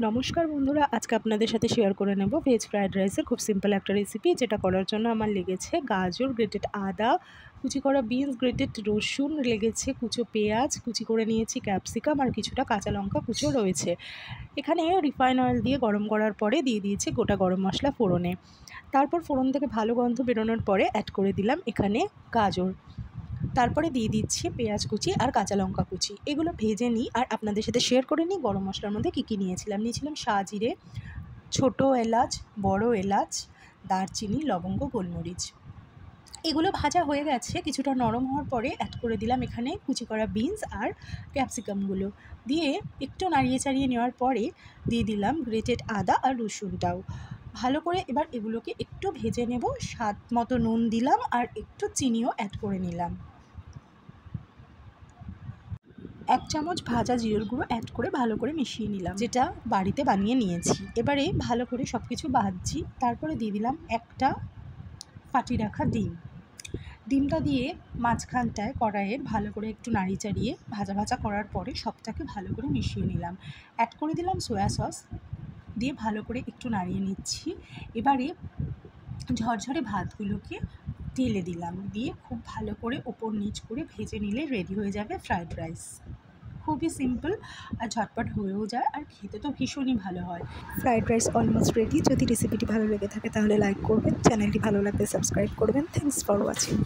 নমস্কার বন্ধুরা, আজকে আপনাদের সাথে শেয়ার করে নেব ভেজ ফ্রায়েড রাইসের খুব সিম্পল একটা রেসিপি। যেটা করার জন্য আমার লেগেছে গাজর, গ্রেটেড আদা, কুচি করা বিনস, গ্রেটেড রসুন, লেগেছে কুচো পেঁয়াজ, কুচি করে নিয়েছি ক্যাপসিকাম আর কিছুটা কাঁচা লঙ্কা কুচো রয়েছে। এখানে রিফাইন অয়েল দিয়ে গরম করার পরে দিয়ে দিয়েছি গোটা গরম মশলা ফোড়নে। তারপর ফোড়ন থেকে ভালো গন্ধ বেরোনোর পরে অ্যাড করে দিলাম এখানে গাজর। তারপরে দিয়ে দিচ্ছি পেঁয়াজ কুচি আর কাঁচা লঙ্কা কুচি। এগুলো ভেজে নিই আর আপনাদের সাথে শেয়ার করে নিই গরম মশলার মধ্যে কী কী নিয়েছিলাম। শাহজিরে, ছোটো এলাচ, বড় এলাচ, দারচিনি, লবঙ্গ, গোলমরিচ। এগুলো ভাজা হয়ে গেছে, কিছুটা নরম হওয়ার পরে অ্যাড করে দিলাম এখানে কুচি করা বিনস আর ক্যাপসিকামগুলো। দিয়ে একটু নাড়িয়ে চাড়িয়ে নেওয়ার পরে দিয়ে দিলাম গ্রেটেড আদা আর রসুনটাও। ভালো করে এবার এগুলোকে একটু ভেজে নেব। স্বাদ মতো নুন দিলাম আর একটু চিনিও অ্যাড করে নিলাম। 1 চামচ ভাজা জিরের গুঁড়ো অ্যাড করে ভালো করে মিশিয়ে নিলাম, যেটা বাড়িতে বানিয়ে নিয়েছি। এবারে ভালো করে সব কিছু ভাজছি। তারপরে দিয়ে দিলাম একটা ফাটিয়ে রাখা ডিমটা দিয়ে মাঝখানটায় কড়াইয়ে ভালো করে একটু নাড়িয়ে চাড়িয়ে ভাজা ভাজা করার পরে সবটাকে ভালো করে মিশিয়ে নিলাম। অ্যাড করে দিলাম সয়া সস, দিয়ে ভালো করে একটু নাড়িয়ে নিচ্ছি। এবারে ঝরঝরে ভাতগুলোকে ঢেলে দিলাম, দিয়ে খুব ভালো করে ওপর নিচ করে ভেজে নিলে রেডি হয়ে যাবে ফ্রায়েড রাইস। খুবই সিম্পল আর ঝটপট হয়েও যায়, আর খেতে তো ভীষণই ভালো হয়। Fried rice almost ready. যদি রেসিপিটি ভালো লেগে থাকে তাহলে লাইক করবেন, চ্যানেলটি ভালো লাগলে সাবস্ক্রাইব করবেন। Thanks for watching.